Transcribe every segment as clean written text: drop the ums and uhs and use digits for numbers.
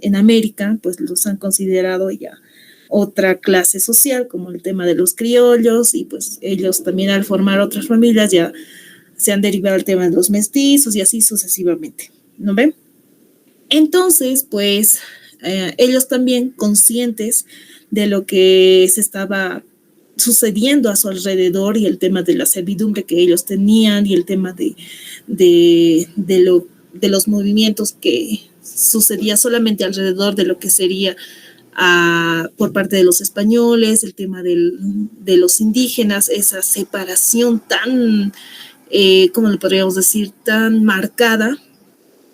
en América, pues los han considerado ya otra clase social, como el tema de los criollos, y pues ellos también al formar otras familias ya se han derivado el tema de los mestizos y así sucesivamente, ¿no ven? Entonces, pues ellos también conscientes de lo que se estaba sucediendo a su alrededor y el tema de la servidumbre que ellos tenían y el tema de los movimientos que sucedía solamente alrededor de lo que sería por parte de los españoles, el tema de los indígenas, esa separación tan, ¿cómo le podríamos decir?, tan marcada,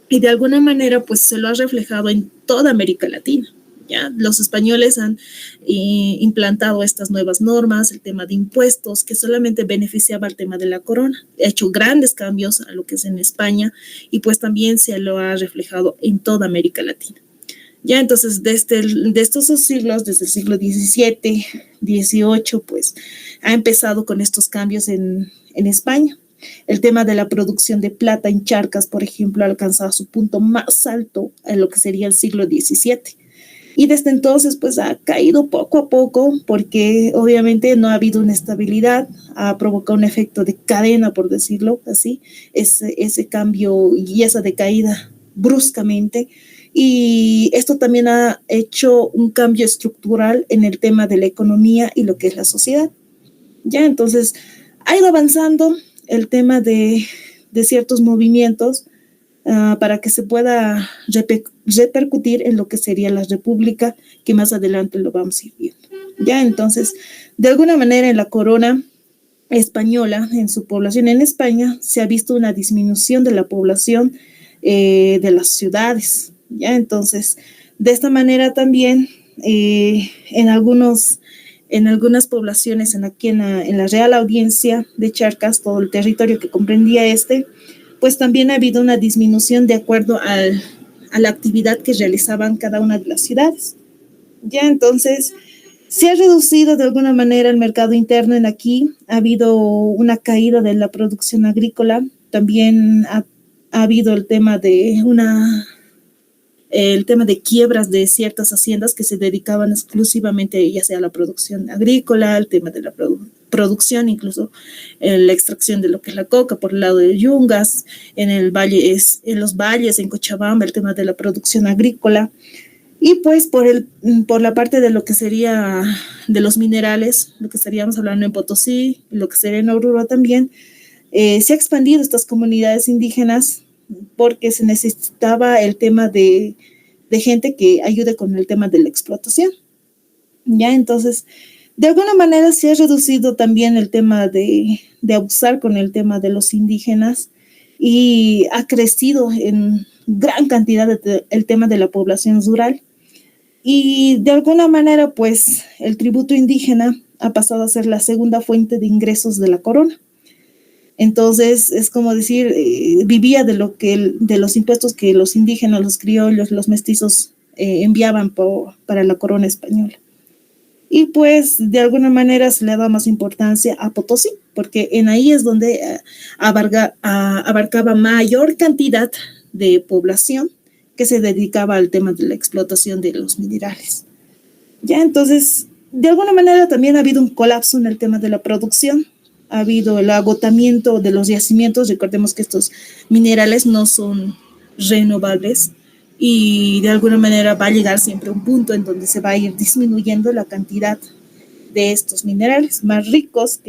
y de alguna manera pues se lo ha reflejado en toda América Latina. ¿Ya? Los españoles han implantado estas nuevas normas, el tema de impuestos, que solamente beneficiaba al tema de la corona. Ha hecho grandes cambios a lo que es en España y pues también se lo ha reflejado en toda América Latina. Ya, entonces, de estos dos siglos, desde el siglo XVII, XVIII, pues ha empezado con estos cambios en España. El tema de la producción de plata en charcas, por ejemplo, ha alcanzado su punto más alto en lo que sería el siglo XVII. Y desde entonces, pues ha caído poco a poco, porque obviamente no ha habido una estabilidad, ha provocado un efecto de cadena, por decirlo así, ese cambio y esa decaída bruscamente. Y esto también ha hecho un cambio estructural en el tema de la economía y lo que es la sociedad. Ya, entonces, ha ido avanzando el tema de ciertos movimientos para que se pueda repercutir en lo que sería la república, que más adelante lo vamos a ir viendo. Ya, entonces, de alguna manera en la corona española, en su población en España, se ha visto una disminución de la población de las ciudades. Ya, entonces, de esta manera también en algunas poblaciones aquí en la Real Audiencia de Charcas, todo el territorio que comprendía pues también ha habido una disminución de acuerdo a la actividad que realizaban cada una de las ciudades. Ya, entonces, se ha reducido de alguna manera el mercado interno en aquí, ha habido una caída de la producción agrícola, también ha habido el tema de quiebras de ciertas haciendas que se dedicaban exclusivamente ya sea a la producción agrícola, el tema de la producción, incluso la extracción de lo que es la coca por el lado de Yungas, en los valles, en Cochabamba, el tema de la producción agrícola. Y pues por la parte de lo que sería de los minerales, lo que estaríamos hablando en Potosí, lo que sería en Oruro también, se ha expandido estas comunidades indígenas porque se necesitaba el tema de gente que ayude con el tema de la explotación. Ya, entonces, de alguna manera se ha reducido también el tema de abusar con el tema de los indígenas y ha crecido en gran cantidad el tema de la población rural. Y de alguna manera, pues, el tributo indígena ha pasado a ser la segunda fuente de ingresos de la corona. Entonces, es como decir, vivía de los impuestos que los indígenas, los criollos, los mestizos enviaban para la corona española. Y pues, de alguna manera se le da más importancia a Potosí, porque en ahí es donde abarcaba mayor cantidad de población que se dedicaba al tema de la explotación de los minerales. Ya, entonces, de alguna manera también ha habido un colapso en el tema de la producción, ha habido el agotamiento de los yacimientos. Recordemos que estos minerales no son renovables y de alguna manera va a llegar siempre un punto en donde se va a ir disminuyendo la cantidad de estos minerales más ricos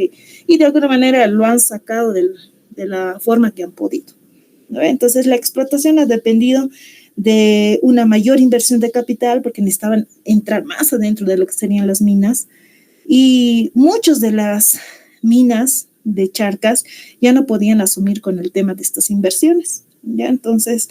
y de alguna manera lo han sacado de la forma que han podido, ¿no? Entonces la explotación ha dependido de una mayor inversión de capital porque necesitaban entrar más adentro de lo que serían las minas, y muchos de las minas de Charcas ya no podían asumir con el tema de estas inversiones. ¿Ya? Entonces,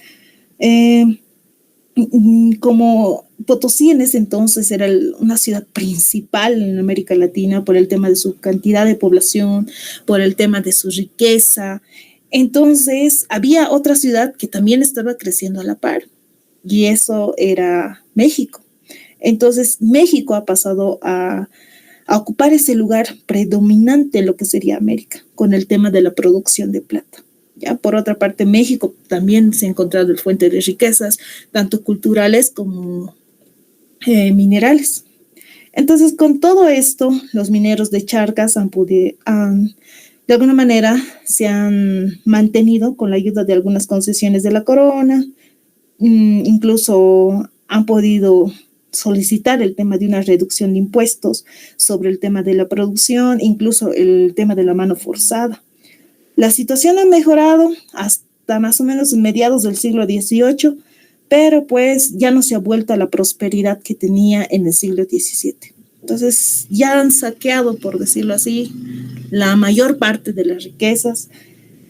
como Potosí en ese entonces era una ciudad principal en América Latina por el tema de su cantidad de población, por el tema de su riqueza, entonces había otra ciudad que también estaba creciendo a la par, y eso era México. Entonces México ha pasado a ocupar ese lugar predominante en lo que sería América, con el tema de la producción de plata. Ya, por otra parte, México también se ha encontrado el fuente de riquezas, tanto culturales como minerales. Entonces, con todo esto, los mineros de Charcas de alguna manera, se han mantenido con la ayuda de algunas concesiones de la corona, incluso han podido solicitar el tema de una reducción de impuestos sobre el tema de la producción, incluso el tema de la mano forzada. La situación ha mejorado hasta más o menos mediados del siglo XVIII, pero pues ya no se ha vuelto a la prosperidad que tenía en el siglo XVII. Entonces ya han saqueado, por decirlo así, la mayor parte de las riquezas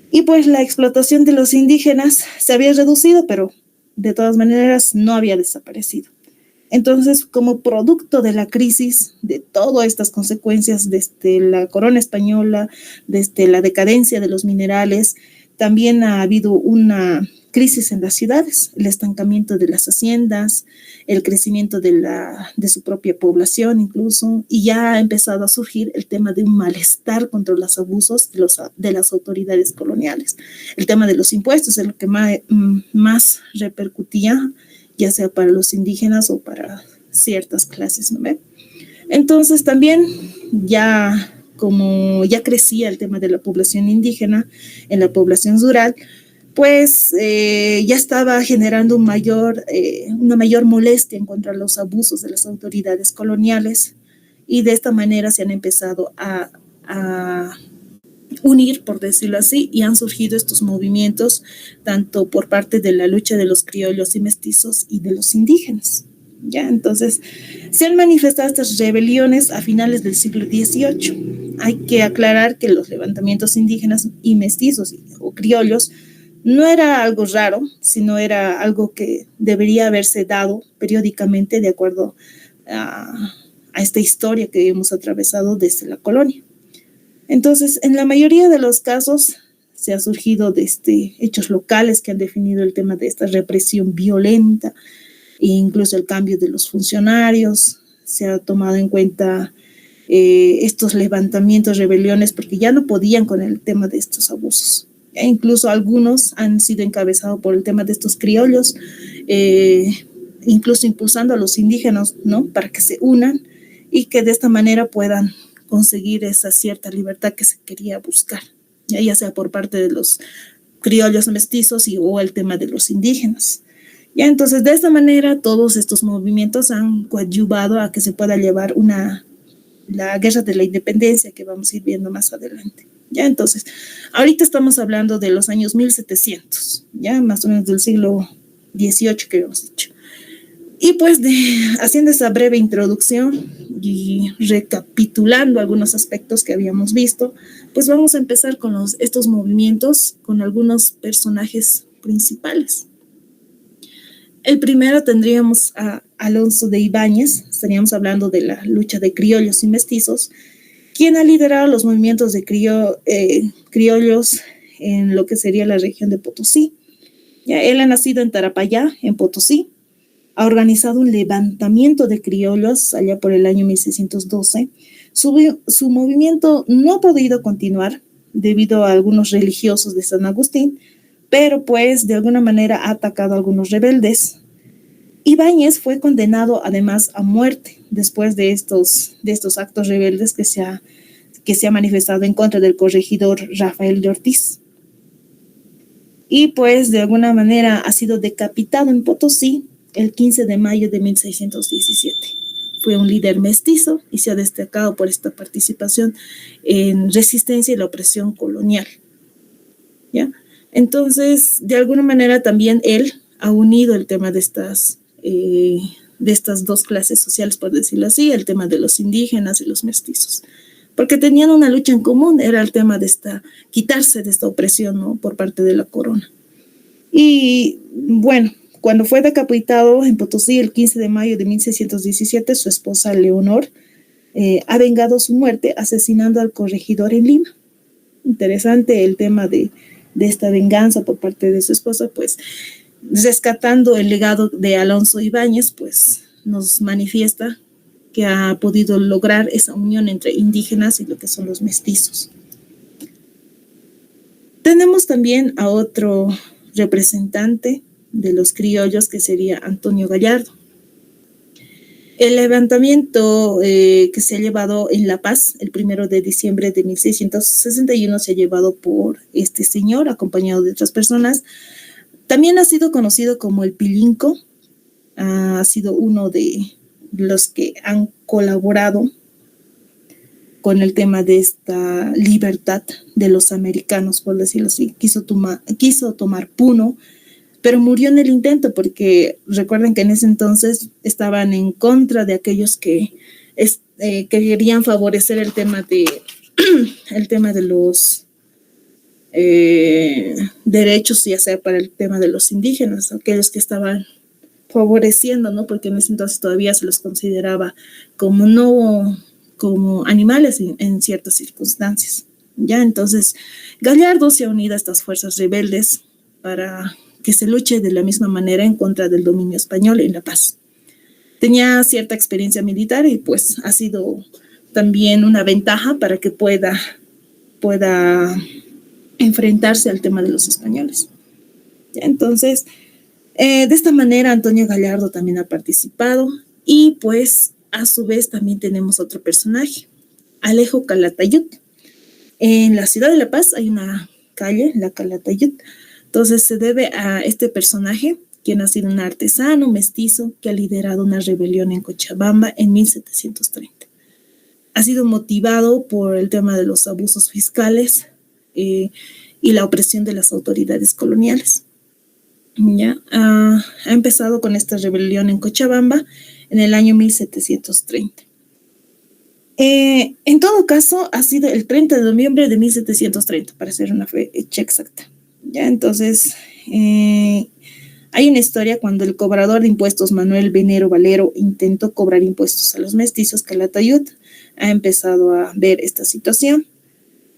y pues la explotación de los indígenas se había reducido, pero de todas maneras no había desaparecido. Entonces, como producto de la crisis, de todas estas consecuencias desde la corona española, desde la decadencia de los minerales, también ha habido una crisis en las ciudades, el estancamiento de las haciendas, el crecimiento de su propia población incluso, y ya ha empezado a surgir el tema de un malestar contra los abusos de las autoridades coloniales. El tema de los impuestos es lo que más repercutía, ya sea para los indígenas o para ciertas clases, ¿no ve? Entonces también como ya crecía el tema de la población indígena en la población rural, pues ya estaba generando una mayor molestia en contra de los abusos de las autoridades coloniales y de esta manera se han empezado a unir, por decirlo así, y han surgido estos movimientos tanto por parte de la lucha de los criollos y mestizos y de los indígenas. ¿Ya? Entonces, se han manifestado estas rebeliones a finales del siglo XVIII. Hay que aclarar que los levantamientos indígenas y mestizos o criollos no era algo raro, sino era algo que debería haberse dado periódicamente de acuerdo a esta historia que hemos atravesado desde la colonia. Entonces, en la mayoría de los casos se ha surgido desde hechos locales que han definido el tema de esta represión violenta e incluso el cambio de los funcionarios. Se ha tomado en cuenta estos levantamientos, rebeliones, porque ya no podían con el tema de estos abusos. E incluso algunos han sido encabezados por el tema de estos criollos, incluso impulsando a los indígenas, ¿no? Para que se unan y que de esta manera puedan conseguir esa cierta libertad que se quería buscar, ya sea por parte de los criollos mestizos o el tema de los indígenas. Ya, entonces, de esta manera, todos estos movimientos han coadyuvado a que se pueda llevar la guerra de la independencia que vamos a ir viendo más adelante. Ya, entonces, ahorita estamos hablando de los años 1700, ya más o menos del siglo XVIII que hemos dicho. Y pues haciendo esa breve introducción y recapitulando algunos aspectos que habíamos visto, pues vamos a empezar con estos movimientos con algunos personajes principales. El primero tendríamos a Alonso de Ibáñez, estaríamos hablando de la lucha de criollos y mestizos, quien ha liderado los movimientos de criollos en lo que sería la región de Potosí. Ya, él ha nacido en Tarapayá, en Potosí, ha organizado un levantamiento de criollos allá por el año 1612. Su movimiento no ha podido continuar debido a algunos religiosos de San Agustín, pero pues de alguna manera ha atacado a algunos rebeldes. Ibáñez fue condenado además a muerte después de estos actos rebeldes que se ha manifestado en contra del corregidor Rafael de Ortiz. Y pues de alguna manera ha sido decapitado en Potosí el 15 de mayo de 1617. Fue un líder mestizo y se ha destacado por esta participación en resistencia y la opresión colonial. ¿Ya? Entonces, de alguna manera también él ha unido el tema de estas dos clases sociales, por decirlo así, el tema de los indígenas y los mestizos, porque tenían una lucha en común, era el tema de quitarse de esta opresión, ¿no? Por parte de la corona. Y bueno, cuando fue decapitado en Potosí el 15 de mayo de 1617, su esposa Leonor ha vengado su muerte asesinando al corregidor en Lima. Interesante el tema de esta venganza por parte de su esposa, pues rescatando el legado de Alonso Ibáñez, pues nos manifiesta que ha podido lograr esa unión entre indígenas y lo que son los mestizos. Tenemos también a otro representante de los criollos, que sería Antonio Gallardo. El levantamiento que se ha llevado en La Paz el 1 de diciembre de 1661 se ha llevado por este señor, acompañado de otras personas. También ha sido conocido como el Pilinco. Ha sido uno de los que han colaborado con el tema de esta libertad de los americanos, por decirlo así. Quiso tomar Puno, pero murió en el intento, porque recuerden que en ese entonces estaban en contra de aquellos que querían favorecer el tema de los derechos, ya sea para el tema de los indígenas, aquellos que estaban favoreciendo, ¿no? Porque en ese entonces todavía se los consideraba como animales en ciertas circunstancias. Ya, entonces Gallardo se ha unido a estas fuerzas rebeldes para que se luche de la misma manera en contra del dominio español en La Paz. Tenía cierta experiencia militar y pues ha sido también una ventaja para que pueda enfrentarse al tema de los españoles. Ya, entonces, de esta manera Antonio Gallardo también ha participado, y pues a su vez también tenemos otro personaje, Alejo Calatayud. En la ciudad de La Paz hay una calle, la Calatayud. Entonces se debe a este personaje, quien ha sido un artesano mestizo que ha liderado una rebelión en Cochabamba en 1730. Ha sido motivado por el tema de los abusos fiscales y la opresión de las autoridades coloniales. Ya, ha empezado con esta rebelión en Cochabamba en el año 1730. En todo caso, ha sido el 30 de noviembre de 1730, para ser una fecha exacta. Ya, entonces, hay una historia cuando el cobrador de impuestos Manuel Venero Valero intentó cobrar impuestos a los mestizos. Calatayud ha empezado a ver esta situación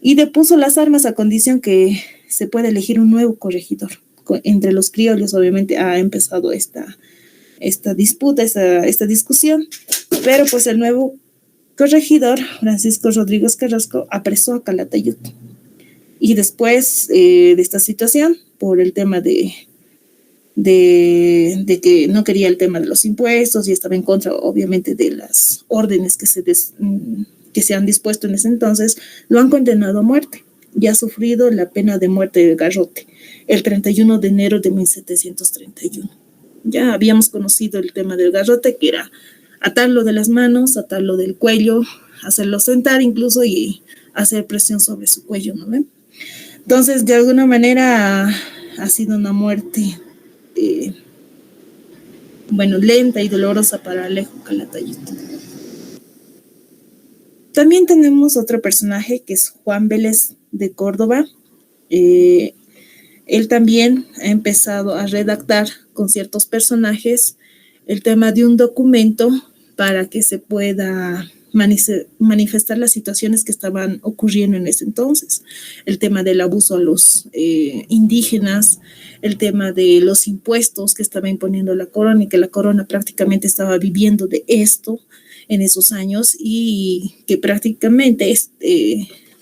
y depuso las armas a condición que se pueda elegir un nuevo corregidor. Entre los criollos, obviamente, ha empezado esta disputa, esta discusión, pero pues el nuevo corregidor, Francisco Rodríguez Carrasco, apresó a Calatayud. Y después de esta situación, por el tema de que no quería el tema de los impuestos y estaba en contra, obviamente, de las órdenes que se han dispuesto en ese entonces, lo han condenado a muerte y ha sufrido la pena de muerte de garrote el 31 de enero de 1731. Ya habíamos conocido el tema del garrote, que era atarlo de las manos, atarlo del cuello, hacerlo sentar incluso y hacer presión sobre su cuello, ¿no ven? Entonces, de alguna manera ha sido una muerte lenta y dolorosa para Alejo Calatayud. También tenemos otro personaje que es Juan Vélez de Córdoba. Él también ha empezado a redactar con ciertos personajes el tema de un documento para que se pueda manifestar las situaciones que estaban ocurriendo en ese entonces. El tema del abuso a los indígenas, el tema de los impuestos que estaba imponiendo la corona, y que la corona prácticamente estaba viviendo de esto en esos años, y que prácticamente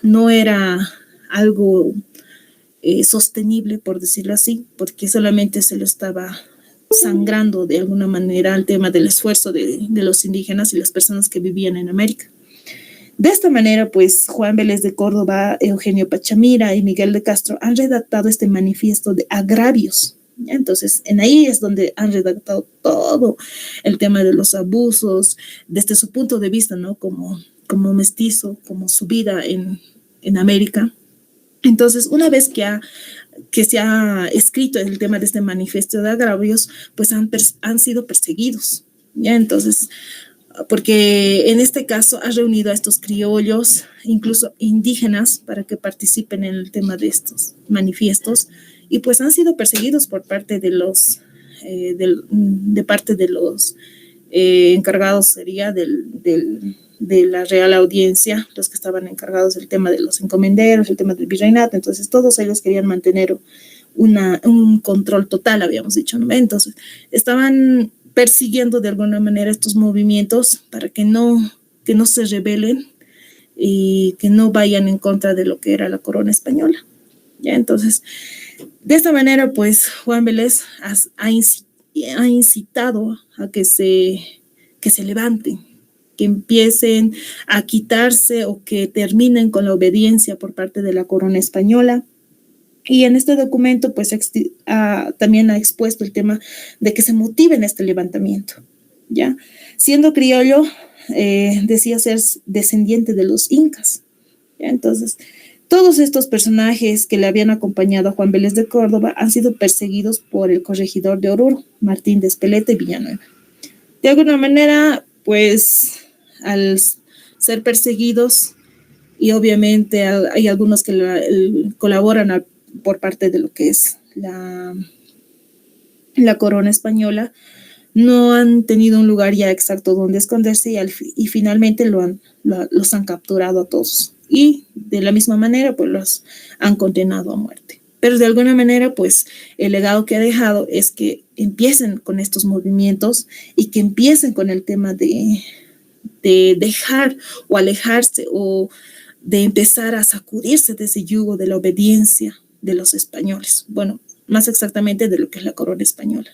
no era algo sostenible, por decirlo así, porque solamente se lo estaba sangrando de alguna manera al tema del esfuerzo de los indígenas y las personas que vivían en América. De esta manera, pues, Juan Vélez de Córdoba, Eugenio Pachamira y Miguel de Castro han redactado este manifiesto de agravios. ¿Ya? Entonces, en ahí es donde han redactado todo el tema de los abusos, desde su punto de vista, ¿no? Como mestizo, como su vida en América. Entonces, una vez que se ha escrito el tema de este manifiesto de agravios, pues han sido perseguidos, ¿ya? Entonces, porque en este caso ha reunido a estos criollos, incluso indígenas, para que participen en el tema de estos manifiestos, y pues han sido perseguidos por parte de los encargados, sería de la Real Audiencia, los que estaban encargados del tema de los encomenderos, el tema del virreinato. Entonces todos ellos querían mantener un control total, habíamos dicho, ¿no? Entonces estaban persiguiendo de alguna manera estos movimientos para que no se rebelen y que no vayan en contra de lo que era la corona española. ¿Ya? Entonces, de esta manera, pues Juan Vélez ha incitado a que se levanten, que empiecen a quitarse o que terminen con la obediencia por parte de la corona española. Y en este documento, pues también ha expuesto el tema de que se motiven este levantamiento, ¿ya? Siendo criollo, decía ser descendiente de los incas, ¿ya? Entonces, todos estos personajes que le habían acompañado a Juan Vélez de Córdoba han sido perseguidos por el corregidor de Oruro, Martín de Espeleta y Villanueva. De alguna manera, pues, al ser perseguidos, y obviamente hay algunos que colaboran por parte de lo que es la corona española, no han tenido un lugar ya exacto donde esconderse y finalmente los han capturado a todos. Y de la misma manera, pues los han condenado a muerte. Pero de alguna manera, pues el legado que ha dejado es que empiecen con estos movimientos y que empiecen con el tema de dejar o alejarse o de empezar a sacudirse de ese yugo de la obediencia de los españoles. Bueno, más exactamente de lo que es la corona española.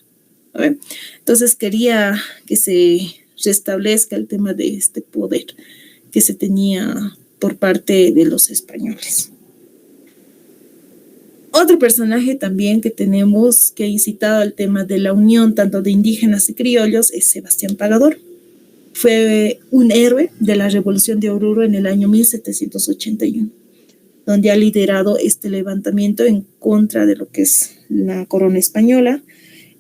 ¿Ver? Entonces quería que se restablezca el tema de este poder que se tenía por parte de los españoles. Otro personaje también que tenemos que ha incitado al tema de la unión tanto de indígenas y criollos es Sebastián Pagador. Fue un héroe de la Revolución de Oruro en el año 1781, donde ha liderado este levantamiento en contra de lo que es la corona española.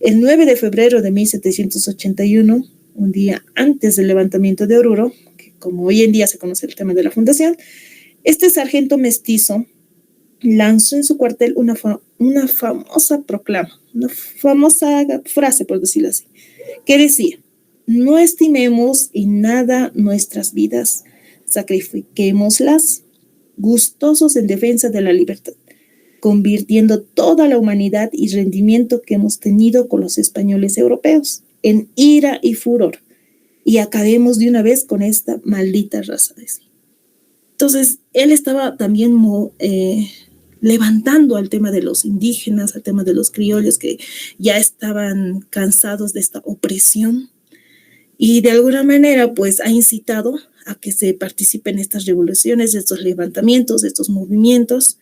El 9 de febrero de 1781, un día antes del levantamiento de Oruro, que como hoy en día se conoce el tema de la fundación, este sargento mestizo lanzó en su cuartel una famosa proclama, una famosa frase, por decirlo así, que decía: no estimemos en nada nuestras vidas, sacrifiquémoslas gustosos en defensa de la libertad, convirtiendo toda la humanidad y rendimiento que hemos tenido con los españoles europeos en ira y furor, y acabemos de una vez con esta maldita raza de sí. Entonces, él estaba también levantando al tema de los indígenas, al tema de los criollos que ya estaban cansados de esta opresión, y de alguna manera pues ha incitado a que se participe en estas revoluciones, estos levantamientos, estos movimientos,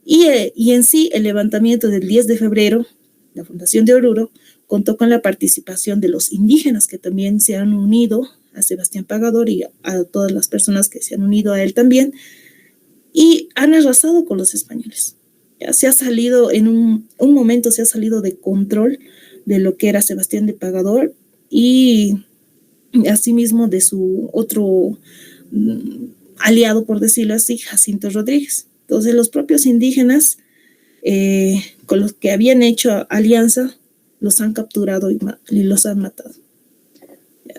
y en sí el levantamiento del 10 de febrero, la fundación de Oruro, contó con la participación de los indígenas que también se han unido a Sebastián Pagador y a todas las personas que se han unido a él también, y han arrasado con los españoles. Ya se ha salido, en un momento se ha salido de control de lo que era Sebastián de Pagador y asimismo de su otro aliado, por decirlo así, Jacinto Rodríguez. Entonces los propios indígenas con los que habían hecho alianza los han capturado y los han matado.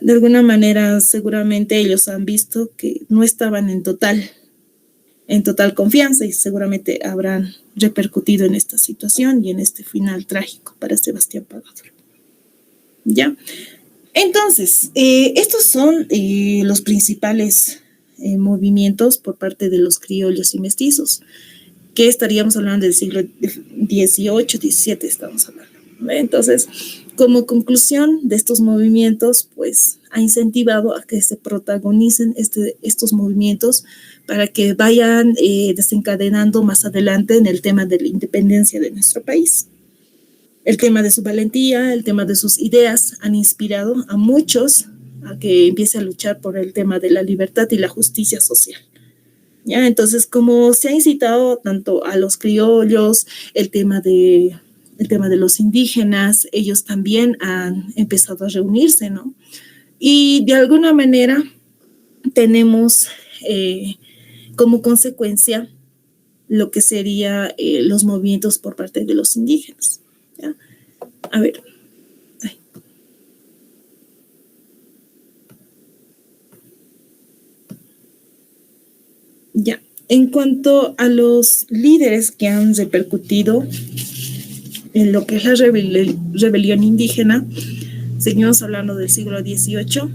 De alguna manera seguramente ellos han visto que no estaban en total confianza y seguramente habrán repercutido en esta situación y en este final trágico para Sebastián Pagador. ¿Ya? Entonces, estos son los principales movimientos por parte de los criollos y mestizos, que estaríamos hablando del siglo XVIII, XVII, estamos hablando. Entonces, como conclusión de estos movimientos, pues ha incentivado a que se protagonicen estos movimientos para que vayan desencadenando más adelante en el tema de la independencia de nuestro país. El tema de su valentía, el tema de sus ideas han inspirado a muchos a que empiece a luchar por el tema de la libertad y la justicia social. ¿Ya? Entonces, como se ha incitado tanto a los criollos, el tema de los indígenas, ellos también han empezado a reunirse, ¿no? Y de alguna manera tenemos como consecuencia lo que serían los movimientos por parte de los indígenas. ¿Ya? A ver. Ay. Ya. En cuanto a los líderes que han repercutido en lo que es la rebelión indígena, seguimos hablando del siglo XVIII.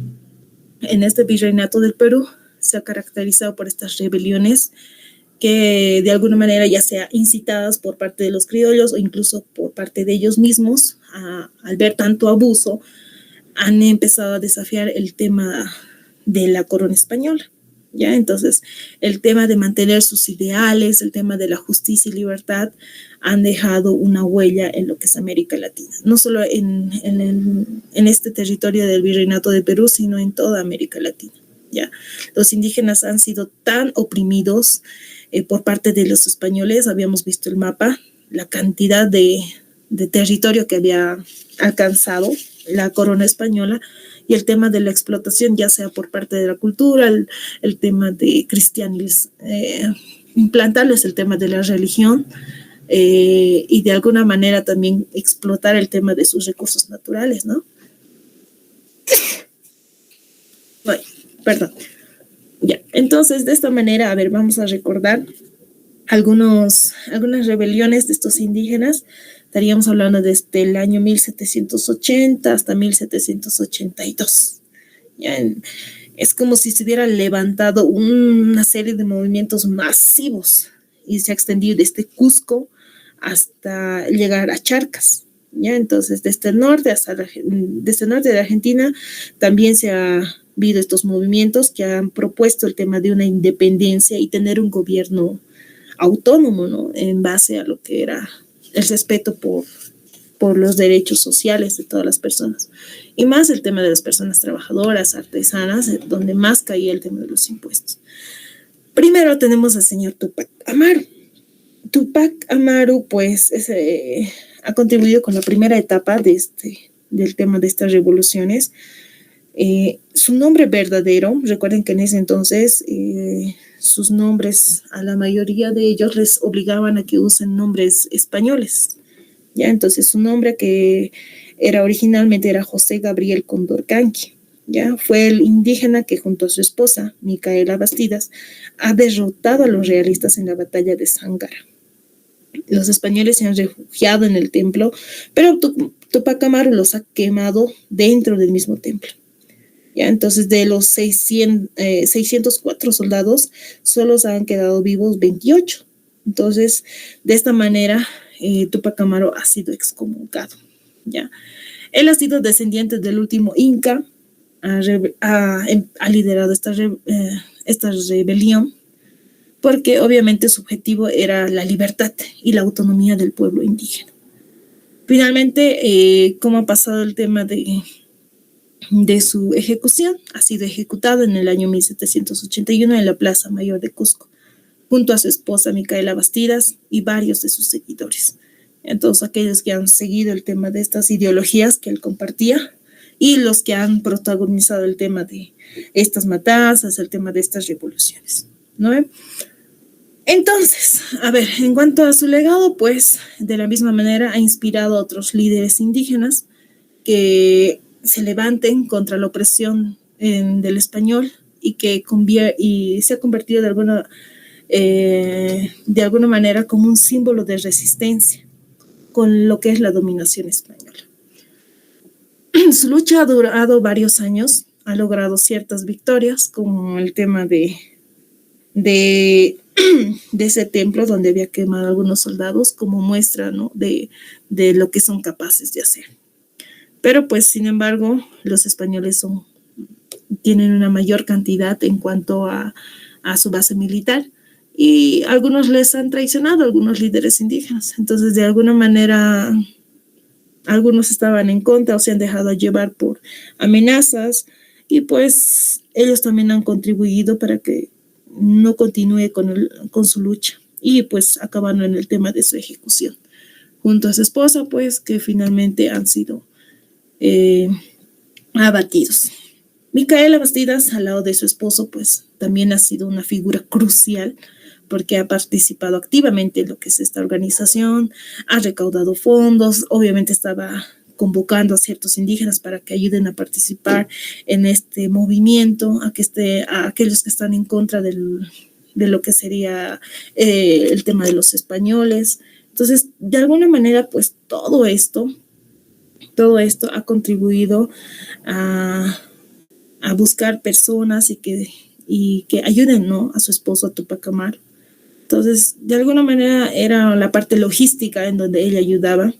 En este virreinato del Perú se ha caracterizado por estas rebeliones que de alguna manera ya sea incitadas por parte de los criollos o incluso por parte de ellos mismos, al ver tanto abuso, han empezado a desafiar el tema de la corona española. ¿Ya? Entonces, el tema de mantener sus ideales, el tema de la justicia y libertad, han dejado una huella en lo que es América Latina. No solo en este territorio del Virreinato de Perú, sino en toda América Latina. ¿Ya? Los indígenas han sido tan oprimidos por parte de los españoles. Habíamos visto el mapa, la cantidad de territorio que había alcanzado la corona española, y el tema de la explotación, ya sea por parte de la cultura, el tema de implantarles el tema de la religión, y de alguna manera también explotar el tema de sus recursos naturales, ¿no? Ay, perdón. Ya, entonces de esta manera, a ver, vamos a recordar algunas rebeliones de estos indígenas. Estaríamos hablando desde el año 1780 hasta 1782. ¿Ya? Es como si se hubiera levantado una serie de movimientos masivos y se ha extendido desde Cusco hasta llegar a Charcas. ¿Ya? Entonces, desde el norte de Argentina también se ha habido estos movimientos que han propuesto el tema de una independencia y tener un gobierno autónomo, ¿no? En base a lo que era el respeto por los derechos sociales de todas las personas. Y más el tema de las personas trabajadoras, artesanas, donde más caía el tema de los impuestos. Primero tenemos al señor Tupac Amaru. Tupac Amaru, pues, ha contribuido con la primera etapa del tema de estas revoluciones. Su nombre verdadero, recuerden que en ese entonces sus nombres, a la mayoría de ellos les obligaban a que usen nombres españoles. ¿Ya? Entonces su nombre, que originalmente era José Gabriel Condorcanqui, ¿ya? Fue el indígena que junto a su esposa, Micaela Bastidas, ha derrotado a los realistas en la batalla de Zángara. Los españoles se han refugiado en el templo, pero Tupac Amaru los ha quemado dentro del mismo templo. ¿Ya? Entonces, de los 604 soldados, solo se han quedado vivos 28. Entonces, de esta manera, Tupac Amaru ha sido excomulgado. ¿Ya? Él ha sido descendiente del último Inca, ha liderado esta rebelión, porque obviamente su objetivo era la libertad y la autonomía del pueblo indígena. Finalmente, ¿cómo ha pasado el tema de su ejecución? Ha sido ejecutado en el año 1781 en la Plaza Mayor de Cusco, junto a su esposa Micaela Bastidas y varios de sus seguidores. Entonces, aquellos que han seguido el tema de estas ideologías que él compartía y los que han protagonizado el tema de estas matanzas, el tema de estas revoluciones, ¿no? Entonces, a ver, en cuanto a su legado, pues de la misma manera ha inspirado a otros líderes indígenas que se levanten contra la opresión del español y que se ha convertido de alguna manera como un símbolo de resistencia con lo que es la dominación española. Su lucha ha durado varios años, ha logrado ciertas victorias, como el tema de ese templo donde había quemado a algunos soldados, como muestra, ¿no?, de lo que son capaces de hacer. Pero pues, sin embargo, los españoles tienen una mayor cantidad en cuanto a su base militar, y algunos les han traicionado, algunos líderes indígenas. Entonces, de alguna manera, algunos estaban en contra o se han dejado llevar por amenazas, y pues ellos también han contribuido para que no continúe con su lucha, y pues acabando en el tema de su ejecución junto a su esposa, pues que finalmente han sido abatidos. Micaela Bastidas, al lado de su esposo, pues también ha sido una figura crucial, porque ha participado activamente en lo que es esta organización, ha recaudado fondos, obviamente estaba convocando a ciertos indígenas para que ayuden a participar en este movimiento, a aquellos que están en contra de lo que sería el tema de los españoles. Entonces, de alguna manera, pues todo esto ha contribuido a buscar personas y que ayuden, ¿no?, a su esposo, a Tupac Amaru. Entonces, de alguna manera era la parte logística en donde ella ayudaba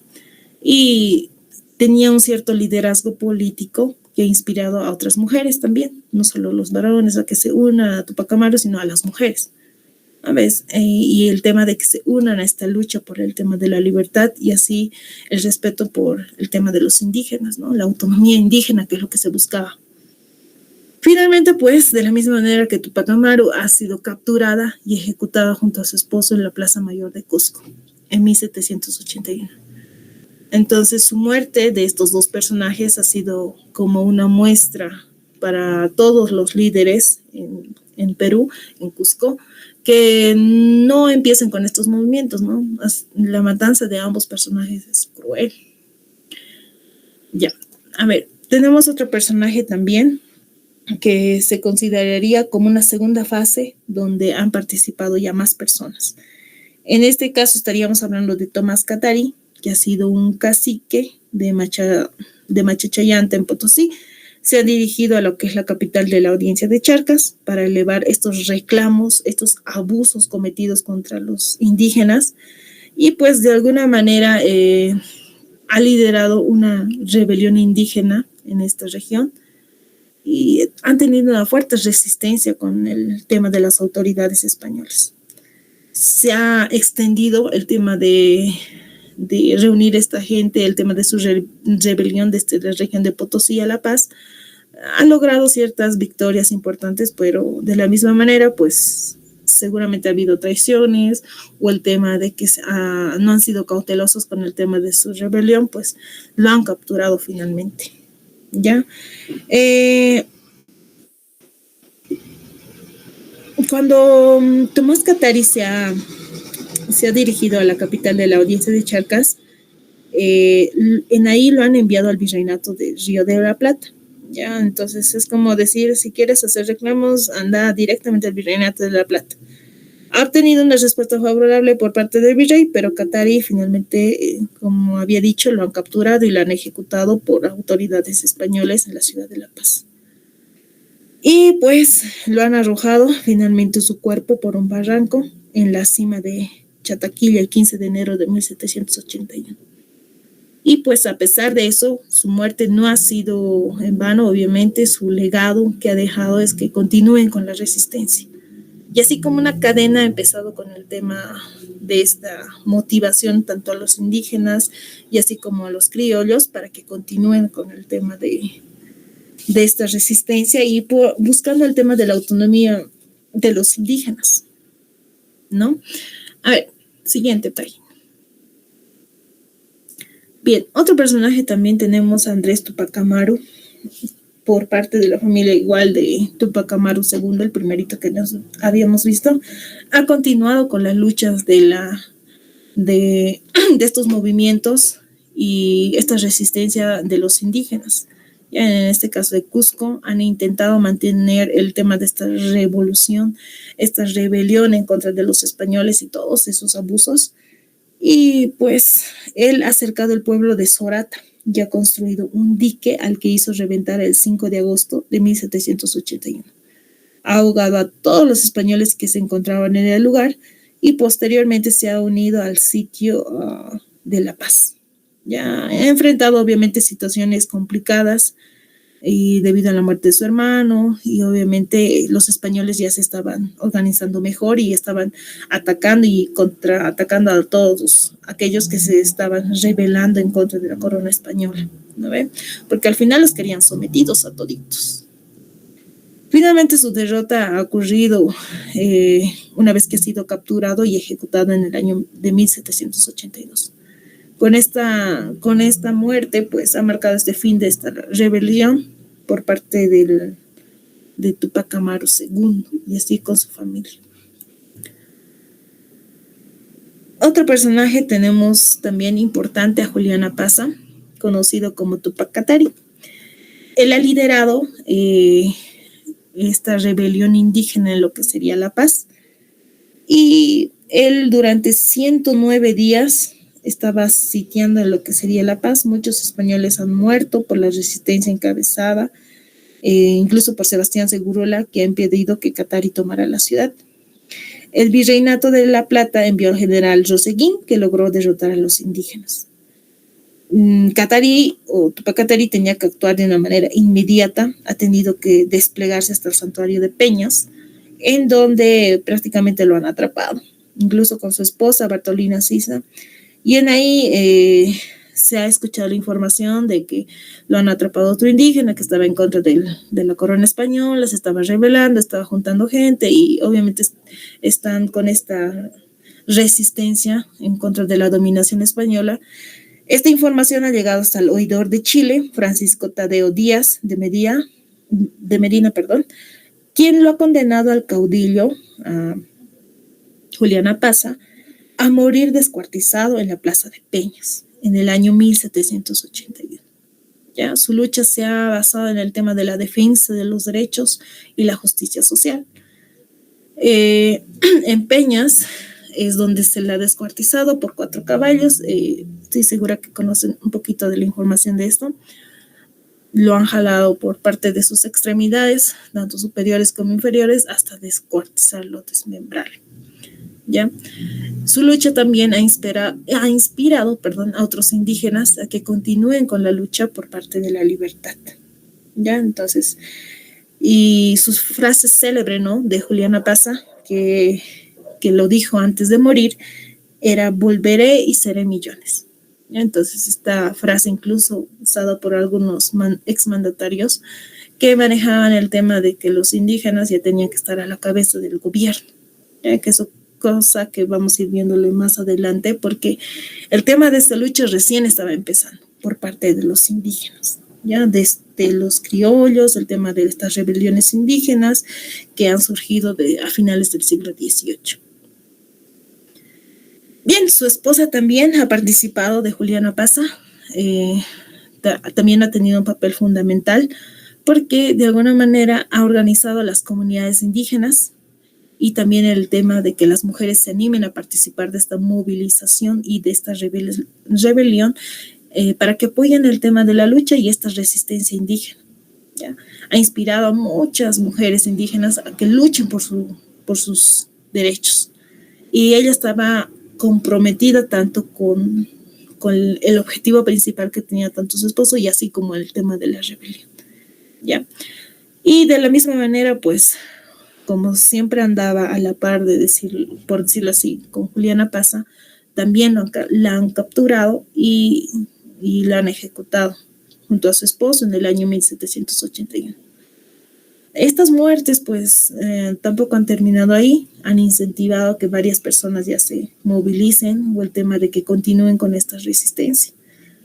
y tenía un cierto liderazgo político que ha inspirado a otras mujeres también, no solo los varones a que se unan a Tupac Amaru, sino a las mujeres. A veces, y el tema de que se unan a esta lucha por el tema de la libertad y así el respeto por el tema de los indígenas, ¿no? La autonomía indígena, que es lo que se buscaba. Finalmente, pues, de la misma manera que Tupac Amaru ha sido capturada y ejecutada junto a su esposo en la Plaza Mayor de Cusco en 1781. Entonces, su muerte de estos dos personajes ha sido como una muestra para todos los líderes en Perú, en Cusco, que no empiecen con estos movimientos, ¿no? La matanza de ambos personajes es cruel. Ya, a ver, tenemos otro personaje también que se consideraría como una segunda fase donde han participado ya más personas. En este caso estaríamos hablando de Tomás Catari, que ha sido un cacique de Machachayanta en Potosí. Se ha dirigido a lo que es la capital de la audiencia de Charcas para elevar estos reclamos, estos abusos cometidos contra los indígenas y pues de alguna manera ha liderado una rebelión indígena en esta región y han tenido una fuerte resistencia con el tema de las autoridades españolas. Se ha extendido el tema de reunir esta gente, el tema de su rebelión desde la región de Potosí a La Paz. Han logrado ciertas victorias importantes, pero de la misma manera, pues seguramente ha habido traiciones o el tema de que no han sido cautelosos con el tema de su rebelión, pues lo han capturado finalmente. ¿Ya? Cuando Tomás Catari se ha dirigido a la capital de la audiencia de Charcas, en ahí lo han enviado al virreinato de Río de la Plata. Ya, entonces es como decir, si quieres hacer reclamos, anda directamente al virreinato de La Plata. Ha obtenido una respuesta favorable por parte del virrey, pero Catari finalmente, como había dicho, lo han capturado y lo han ejecutado por autoridades españolas en la ciudad de La Paz. Y pues lo han arrojado finalmente su cuerpo por un barranco en la cima de Chataquilla el 15 de enero de 1781. Y pues a pesar de eso, su muerte no ha sido en vano, obviamente su legado que ha dejado es que continúen con la resistencia. Y así como una cadena ha empezado con el tema de esta motivación tanto a los indígenas y así como a los criollos para que continúen con el tema de esta resistencia y buscando el tema de la autonomía de los indígenas, ¿no? A ver, siguiente página. Bien, otro personaje también tenemos a Andrés Tupac Amaru, por parte de la familia igual de Tupac Amaru II, el primerito que nos habíamos visto, ha continuado con las luchas de estos movimientos y esta resistencia de los indígenas. Ya en este caso de Cusco, han intentado mantener el tema de esta revolución, esta rebelión en contra de los españoles y todos esos abusos. Y pues él ha cercado el pueblo de Sorata y ha construido un dique al que hizo reventar el 5 de agosto de 1781. Ha ahogado a todos los españoles que se encontraban en el lugar y posteriormente se ha unido al sitio de La Paz. Ya ha enfrentado obviamente situaciones complicadas y debido a la muerte de su hermano y obviamente los españoles ya se estaban organizando mejor y estaban atacando y contraatacando a todos aquellos que se estaban rebelando en contra de la corona española, ¿no ve? Porque al final los querían sometidos a toditos. Finalmente su derrota ha ocurrido una vez que ha sido capturado y ejecutado en el año de 1782. Con esta muerte, pues ha marcado este fin de esta rebelión por parte de Tupac Amaru II y así con su familia. Otro personaje tenemos también importante a Juliana Paza, conocido como Tupac Katari. Él ha liderado esta rebelión indígena en lo que sería La Paz y él durante 109 días estaba sitiando en lo que sería La Paz. Muchos españoles han muerto por la resistencia encabezada, incluso por Sebastián Segurola, que ha impedido que Katari tomara la ciudad. El virreinato de La Plata envió al general Roseguín, que logró derrotar a los indígenas. Catarí o Tupac Katari tenía que actuar de una manera inmediata, ha tenido que desplegarse hasta el santuario de Peñas, en donde prácticamente lo han atrapado, incluso con su esposa Bartolina Sisa, y en ahí se ha escuchado la información de que lo han atrapado otro indígena que estaba en contra de la corona española, se estaba rebelando, estaba juntando gente y obviamente están con esta resistencia en contra de la dominación española. Esta información ha llegado hasta el oidor de Chile, Francisco Tadeo Díaz de Medina, perdón, quien lo ha condenado al caudillo, a Juliana Pasa, a morir descuartizado en la Plaza de Peñas en el año 1781. Ya, su lucha se ha basado en el tema de la defensa de los derechos y la justicia social. En Peñas es donde se le ha descuartizado por 4 caballos. Estoy segura que conocen un poquito de la información de esto. Lo han jalado por parte de sus extremidades, tanto superiores como inferiores, hasta descuartizarlo, desmembrarlo. ¿Ya? Su lucha también ha inspirado a otros indígenas a que continúen con la lucha por parte de la libertad. ¿Ya? Entonces, y sus frases célebres, ¿no? De Juliana Pasa, que lo dijo antes de morir, era volveré y seré millones. Entonces, esta frase incluso usada por algunos exmandatarios que manejaban el tema de que los indígenas ya tenían que estar a la cabeza del gobierno, que eso cosa que vamos a ir viéndole más adelante, porque el tema de esta lucha recién estaba empezando por parte de los indígenas, ya desde los criollos, el tema de estas rebeliones indígenas que han surgido a finales del siglo XVIII. Bien, su esposa también ha participado de Juliana Pasa, también ha tenido un papel fundamental porque de alguna manera ha organizado a las comunidades indígenas y también el tema de que las mujeres se animen a participar de esta movilización y de esta rebelión para que apoyen el tema de la lucha y esta resistencia indígena. ¿Ya? Ha inspirado a muchas mujeres indígenas a que luchen por sus derechos. Y ella estaba comprometida tanto con el objetivo principal que tenía tanto su esposo y así como el tema de la rebelión. ¿Ya? Y de la misma manera, pues, como siempre andaba a la par de por decirlo así, con Juliana Pasa, también la han capturado y la han ejecutado junto a su esposo en el año 1781. Estas muertes, pues, tampoco han terminado ahí, han incentivado que varias personas ya se movilicen o el tema de que continúen con esta resistencia,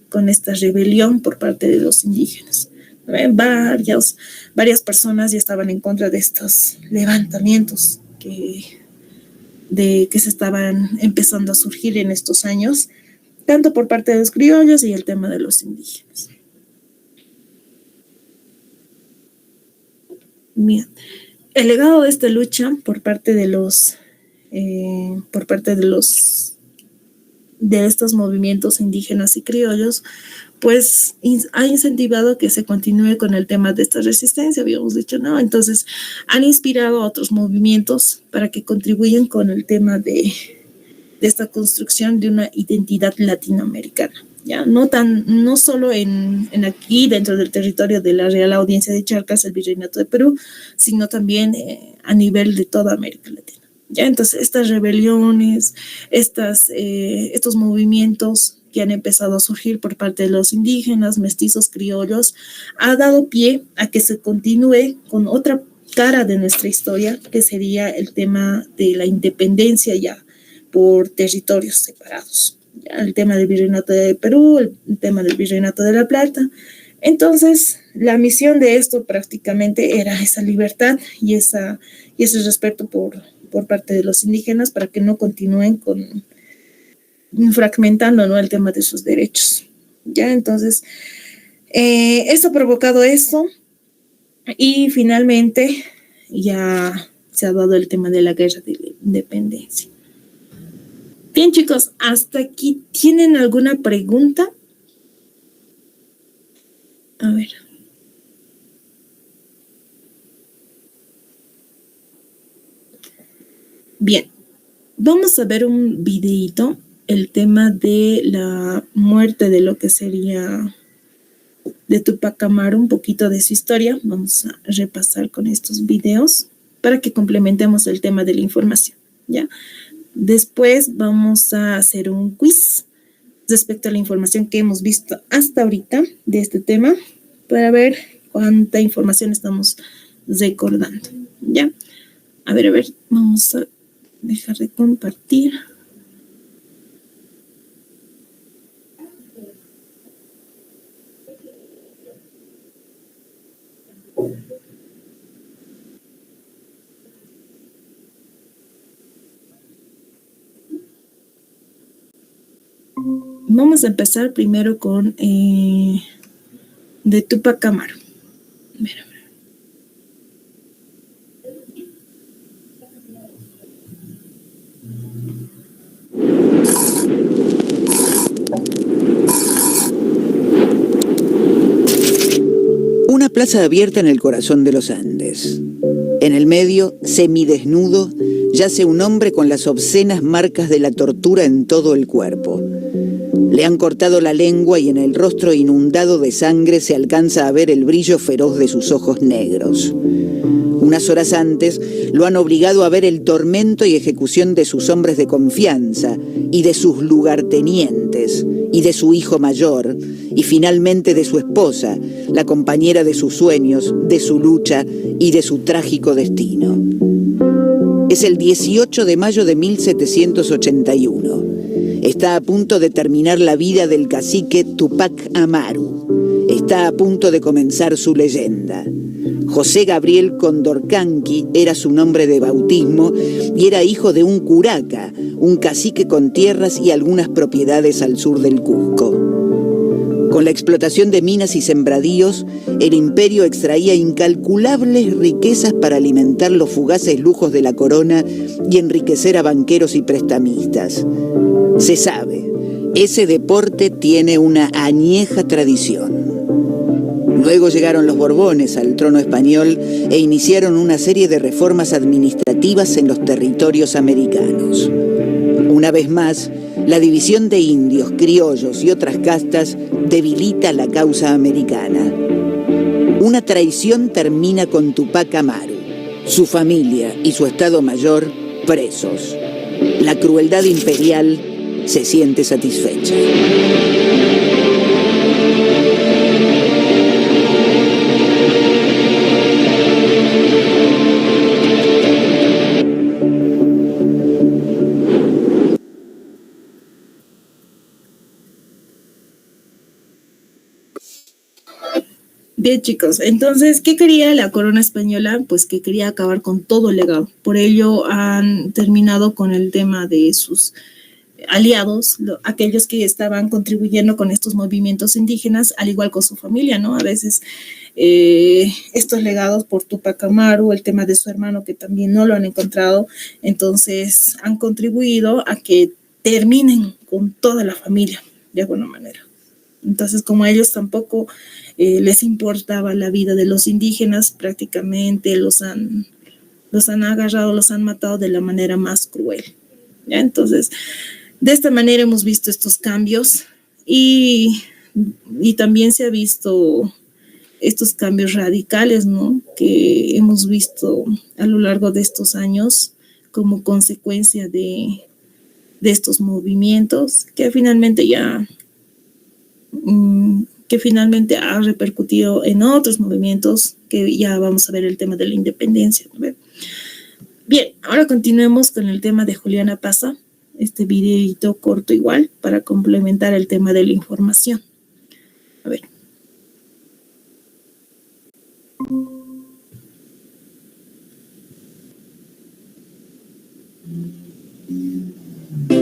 con esta rebelión por parte de los indígenas. Varias personas ya estaban en contra de estos levantamientos que se estaban empezando a surgir en estos años, tanto por parte de los criollos y el tema de los indígenas. Bien. El legado de esta lucha por parte de estos movimientos indígenas y criollos, pues ha incentivado que se continúe con el tema de esta resistencia, habíamos dicho, ¿no? Entonces han inspirado a otros movimientos para que contribuyan con el tema de esta construcción de una identidad latinoamericana. ¿Ya? No solo en aquí, dentro del territorio de la Real Audiencia de Charcas, el Virreinato de Perú, sino también a nivel de toda América Latina. ¿Ya? Entonces, estas rebeliones, estos movimientos que han empezado a surgir por parte de los indígenas, mestizos, criollos, ha dado pie a que se continúe con otra cara de nuestra historia, que sería el tema de la independencia ya por territorios separados. El tema del Virreinato de Perú, el tema del Virreinato de La Plata. Entonces, la misión de esto prácticamente era esa libertad y ese respeto por parte de los indígenas para que no continúen fragmentando, ¿no?, el tema de sus derechos. ¿Ya? Entonces, eso ha provocado eso y finalmente ya se ha dado el tema de la guerra de la independencia. Bien, chicos, hasta aquí. ¿Tienen alguna pregunta? A ver. Bien, vamos a ver un videíto, el tema de la muerte de lo que sería de Tupac Amaru, un poquito de su historia. Vamos a repasar con estos videos para que complementemos el tema de la información, ¿ya? Después vamos a hacer un quiz respecto a la información que hemos visto hasta ahorita de este tema para ver cuánta información estamos recordando, ¿ya? A ver, vamos a dejar de compartir. Vamos a empezar primero con de Tupac Amaru. A ver. Una plaza abierta en el corazón de los Andes. En el medio, semidesnudo, yace un hombre con las obscenas marcas de la tortura en todo el cuerpo. Le han cortado la lengua y en el rostro inundado de sangre se alcanza a ver el brillo feroz de sus ojos negros. Unas horas antes lo han obligado a ver el tormento y ejecución de sus hombres de confianza y de sus lugartenientes y de su hijo mayor y finalmente de su esposa, la compañera de sus sueños, de su lucha y de su trágico destino. Es el 18 de mayo de 1781. Está a punto de terminar la vida del cacique Tupac Amaru. Está a punto de comenzar su leyenda. José Gabriel Condorcanqui era su nombre de bautismo y era hijo de un curaca, un cacique con tierras y algunas propiedades al sur del Cusco. Con la explotación de minas y sembradíos, el imperio extraía incalculables riquezas para alimentar los fugaces lujos de la corona y enriquecer a banqueros y prestamistas. Se sabe, ese deporte tiene una añeja tradición. Luego llegaron los Borbones al trono español e iniciaron una serie de reformas administrativas en los territorios americanos. Una vez más, la división de indios, criollos y otras castas debilita la causa americana. Una traición termina con Tupac Amaru, su familia y su Estado Mayor presos. La crueldad imperial se siente satisfecha. Bien, chicos, entonces, ¿qué quería la corona española? Pues que quería acabar con todo el legado. Por ello han terminado con el tema de sus aliados, aquellos que estaban contribuyendo con estos movimientos indígenas, al igual con su familia, ¿no? A veces estos legados por Tupac Amaru, el tema de su hermano que también no lo han encontrado, entonces han contribuido a que terminen con toda la familia, de alguna manera. Entonces, como a ellos tampoco les importaba la vida de los indígenas, prácticamente los han agarrado, los han matado de la manera más cruel, ¿ya? Entonces, de esta manera hemos visto estos cambios y también se ha visto estos cambios radicales, ¿no? Que hemos visto a lo largo de estos años como consecuencia de estos movimientos que finalmente ha repercutido en otros movimientos que ya vamos a ver el tema de la independencia, ¿no? Bien, ahora continuemos con el tema de Juliana Pasa, este videito corto igual para complementar el tema de la información. A ver.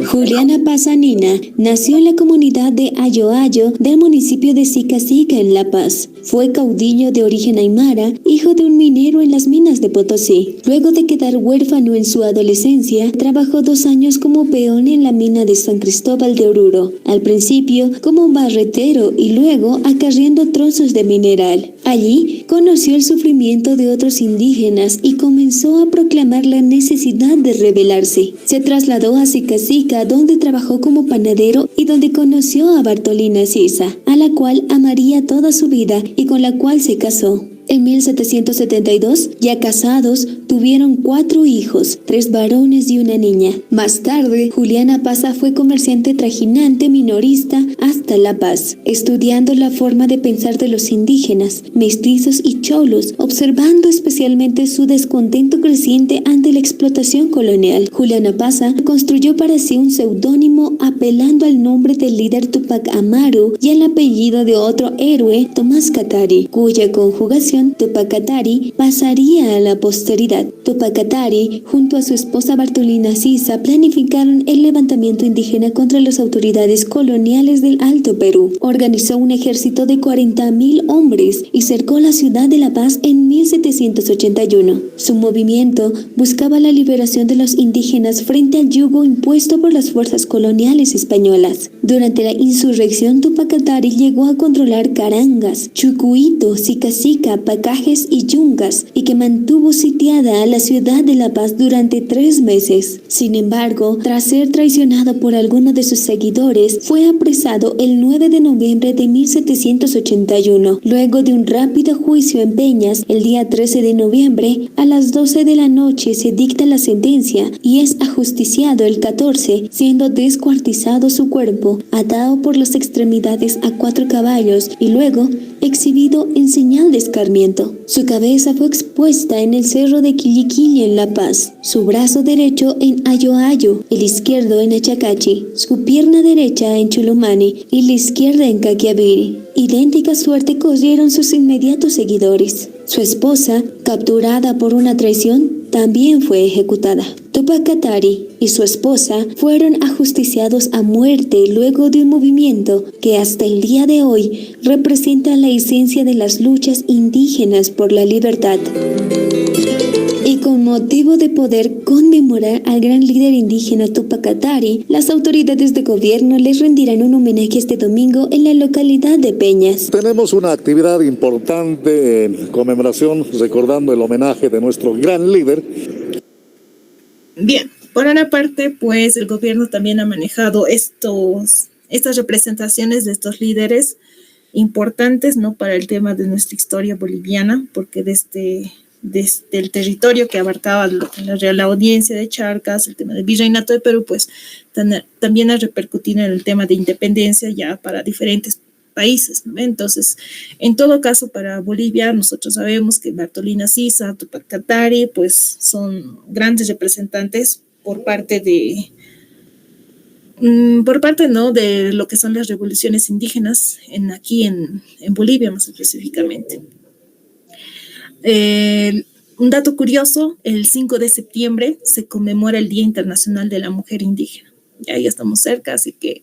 Juliana Pasa Nina nació en la comunidad de Ayoayo del municipio de Sica-Sica en La Paz. Fue caudillo de origen aymara, hijo de un minero en las minas de Potosí. Luego de quedar huérfano en su adolescencia, trabajó 2 años como peón en la mina de San Cristóbal de Oruro, al principio como barretero y luego acarreando trozos de mineral. Allí conoció el sufrimiento de otros indígenas y comenzó a proclamar la necesidad de rebelarse. Se trasladó a Sica, donde trabajó como panadero y donde conoció a Bartolina Sisa, a la cual amaría toda su vida y con la cual se casó. En 1772, ya casados, tuvieron 4 hijos, 3 varones y una niña. Más tarde, Juliana Paza fue comerciante trajinante minorista hasta La Paz, estudiando la forma de pensar de los indígenas, mestizos y cholos, observando especialmente su descontento creciente ante la explotación colonial. Juliana Paza construyó para sí un seudónimo apelando al nombre del líder Tupac Amaru y al apellido de otro héroe, Tomás Katari, cuya conjugación Tupac Katari pasaría a la posteridad. Tupac Katari, junto a su esposa Bartolina Sisa, planificaron el levantamiento indígena contra las autoridades coloniales del Alto Perú. Organizó un ejército de 40.000 hombres y cercó la ciudad de La Paz en 1781. Su movimiento buscaba la liberación de los indígenas frente al yugo impuesto por las fuerzas coloniales españolas. Durante la insurrección, Tupac Katari llegó a controlar Carangas, Chucuito, Sica, Pacajes y Yungas, y que mantuvo sitiada a la ciudad de La Paz durante 3 meses. Sin embargo, tras ser traicionado por alguno de sus seguidores, fue apresado el 9 de noviembre de 1781. Luego de un rápido juicio en Peñas, el día 13 de noviembre, a las 12 de la noche se dicta la sentencia y es ajusticiado el 14, siendo descuartizado su cuerpo, atado por las extremidades a 4 caballos y luego exhibido en señal de escarmiento. Su cabeza fue expuesta en el cerro de Quiliquili en La Paz, su brazo derecho en Ayoayo, el izquierdo en Achacachi, su pierna derecha en Chulumani y la izquierda en Caquiaviri. Idéntica suerte corrieron sus inmediatos seguidores. Su esposa, capturada por una traición, también fue ejecutada. Tupac Katari y su esposa fueron ajusticiados a muerte luego de un movimiento que hasta el día de hoy representa la esencia de las luchas indígenas por la libertad. Y con motivo de poder conmemorar al gran líder indígena Tupac Katari, las autoridades de gobierno les rendirán un homenaje este domingo en la localidad de Peñas. Tenemos una actividad importante en conmemoración, recordando el homenaje de nuestro gran líder. Bien, por una parte, pues el gobierno también ha manejado estas representaciones de estos líderes importantes, ¿no? Para el tema de nuestra historia boliviana, porque desde el territorio que abarcaba la Real Audiencia de Charcas, el tema del Virreinato de Perú, pues también ha repercutido en el tema de independencia ya para diferentes países, ¿no? Entonces, en todo caso, para Bolivia, nosotros sabemos que Bartolina Sisa, Tupac Katari, pues son grandes representantes por parte ¿no? de lo que son las revoluciones indígenas aquí en Bolivia más específicamente. Un dato curioso, el 5 de septiembre se conmemora el Día Internacional de la Mujer Indígena. Ya estamos cerca, así que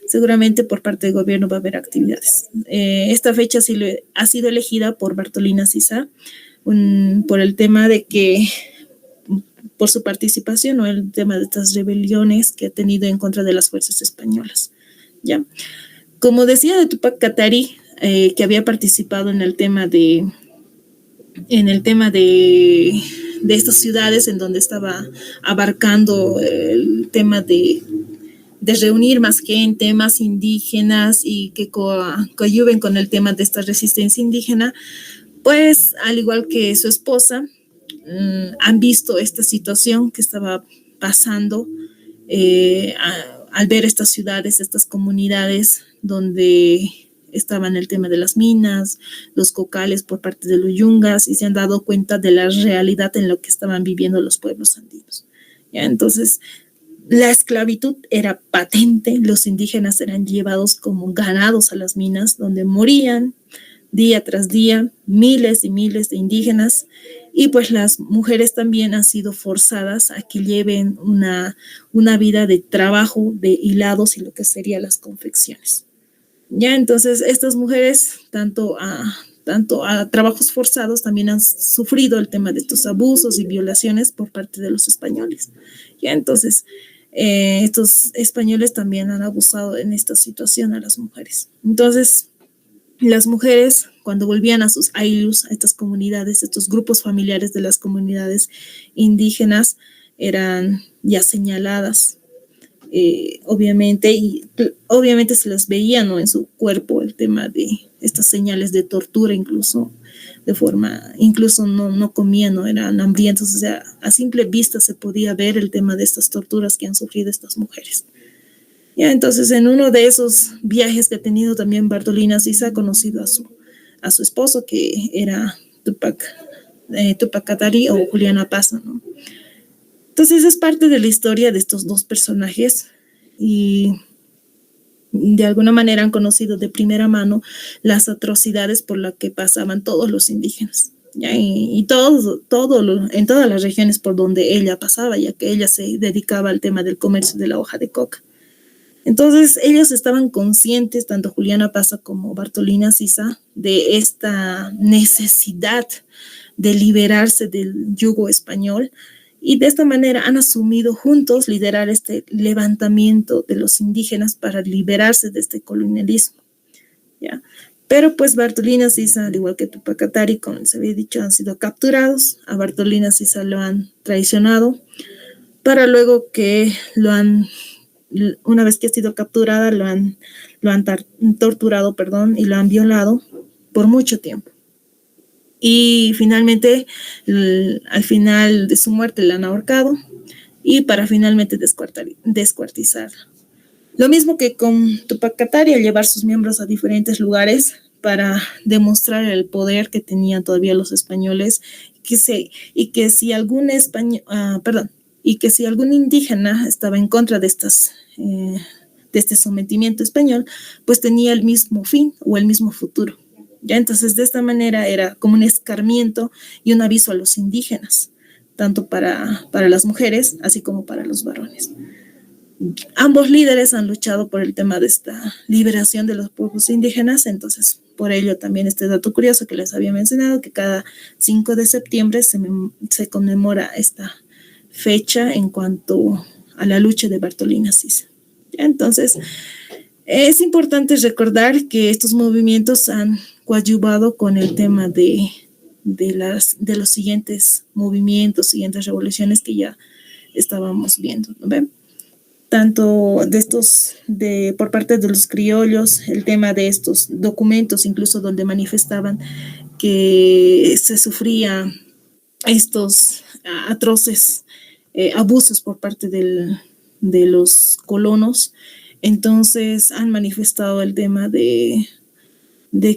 seguramente por parte del gobierno va a haber actividades. Esta fecha sí ha sido elegida por Bartolina Sisa por el tema de que, por su participación, ¿no? El tema de estas rebeliones que ha tenido en contra de las fuerzas españolas. ¿Ya? Como decía de Tupac Katari, que había participado en el tema de estas ciudades en donde estaba abarcando el tema de reunir más gente, más indígenas y que coadyuven con el tema de esta resistencia indígena, pues al igual que su esposa, han visto esta situación que estaba pasando al ver estas ciudades, estas comunidades donde estaban el tema de las minas, los cocales por parte de los yungas, y se han dado cuenta de la realidad en lo que estaban viviendo los pueblos andinos. ¿Ya? Entonces, la esclavitud era patente, los indígenas eran llevados como ganados a las minas, donde morían día tras día miles y miles de indígenas, y pues las mujeres también han sido forzadas a que lleven una vida de trabajo de hilados y lo que serían las confecciones. Ya, entonces estas mujeres, tanto a trabajos forzados, también han sufrido el tema de estos abusos y violaciones por parte de los españoles. Ya, entonces estos españoles también han abusado en esta situación a las mujeres. Entonces, las mujeres, cuando volvían a sus aylus, a estas comunidades, estos grupos familiares de las comunidades indígenas, eran ya señaladas, obviamente, y obviamente se les veía, ¿no?, en su cuerpo el tema de estas señales de tortura, incluso de forma, incluso no comían, no eran hambrientos, o sea, a simple vista se podía ver el tema de estas torturas que han sufrido estas mujeres. Ya, entonces, en uno de esos viajes que ha tenido también Bartolina Sisa ha conocido a su esposo, que era Tupac Katari o Juliana Paz, ¿no? Entonces es parte de la historia de estos dos personajes y de alguna manera han conocido de primera mano las atrocidades por las que pasaban todos los indígenas, ¿ya? Y en todas las regiones por donde ella pasaba, ya que ella se dedicaba al tema del comercio de la hoja de coca. Entonces ellos estaban conscientes, tanto Juliana Paz como Bartolina Sisa, de esta necesidad de liberarse del yugo español, y de esta manera han asumido juntos liderar este levantamiento de los indígenas para liberarse de este colonialismo, ¿ya? Pero pues Bartolina Sisa, al igual que Tupac Katari, como les había dicho, han sido capturados. A Bartolina Sisa lo han traicionado, para luego que una vez que ha sido capturada, lo han torturado, y lo han violado por mucho tiempo. Y finalmente, al final de su muerte, la han ahorcado y para finalmente descuartizarla. Lo mismo que con Tupac Katari, al llevar sus miembros a diferentes lugares para demostrar el poder que tenían todavía los españoles, y que si algún indígena estaba en contra de este sometimiento español, pues tenía el mismo fin o el mismo futuro. ¿Ya? Entonces, de esta manera era como un escarmiento y un aviso a los indígenas, tanto para las mujeres, así como para los varones. Ambos líderes han luchado por el tema de esta liberación de los pueblos indígenas, entonces, por ello también este dato curioso que les había mencionado, que cada 5 de septiembre se conmemora esta fecha en cuanto a la lucha de Bartolina Sisa. ¿Ya? Entonces, es importante recordar que estos movimientos han coadyuvado con el tema de los siguientes movimientos, siguientes revoluciones que ya estábamos viendo, ¿no ven? Tanto por parte de los criollos, el tema de estos documentos, incluso donde manifestaban que se sufría estos atroces abusos por parte de los colonos. Entonces han manifestado el tema de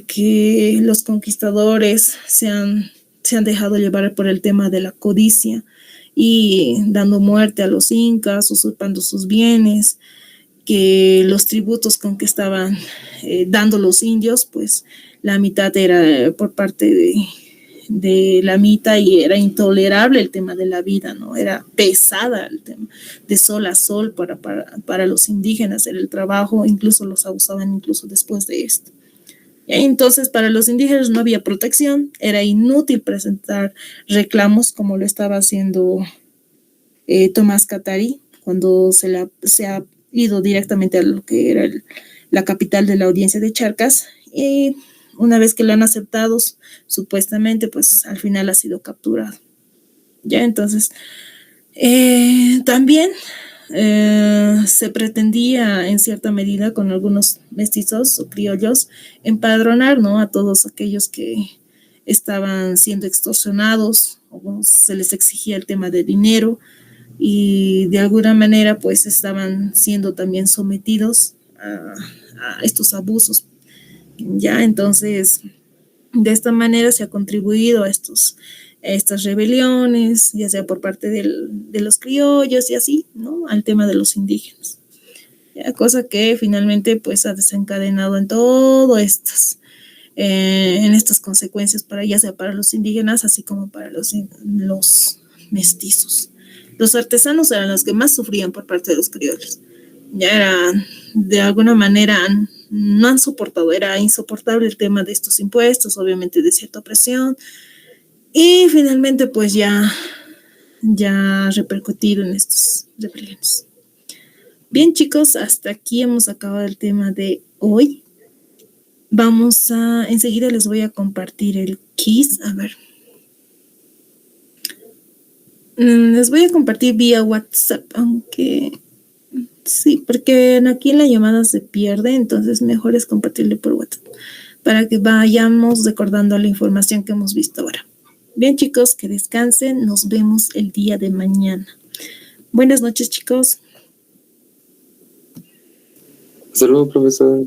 que los conquistadores se han dejado llevar por el tema de la codicia y dando muerte a los incas, usurpando sus bienes, que los tributos con que estaban dando los indios, pues la mitad era por parte de la mitad y era intolerable el tema de la vida, ¿no? Era pesada el tema de sol a sol para los indígenas, era el trabajo, incluso los abusaban incluso después de esto. Entonces, para los indígenas no había protección, era inútil presentar reclamos como lo estaba haciendo Tomás Katari cuando se ha ido directamente a lo que era la capital de la audiencia de Charcas, y una vez que lo han aceptado, supuestamente, pues al final ha sido capturado. Ya, entonces, también se pretendía en cierta medida con algunos mestizos o criollos empadronar, ¿no?, a todos aquellos que estaban siendo extorsionados o se les exigía el tema de dinero y de alguna manera pues estaban siendo también sometidos a estos abusos. Ya, entonces de esta manera se ha contribuido a estas rebeliones, ya sea por parte de los criollos y así, ¿no?, al tema de los indígenas. Ya, cosa que finalmente pues ha desencadenado en todo en estas consecuencias ya sea para los indígenas así como para los mestizos. Los artesanos eran los que más sufrían por parte de los criollos. Ya eran, de alguna manera, no han soportado, era insoportable el tema de estos impuestos, obviamente de cierta opresión, y finalmente pues ya ha repercutido en estas rebeliones. Bien, chicos, hasta aquí hemos acabado el tema de hoy. enseguida les voy a compartir el quiz. A ver. Les voy a compartir vía WhatsApp, aunque sí, porque aquí en la llamada se pierde, entonces mejor es compartirle por WhatsApp para que vayamos recordando la información que hemos visto ahora. Bien, chicos, que descansen. Nos vemos el día de mañana. Buenas noches, chicos. Hasta luego, profesor.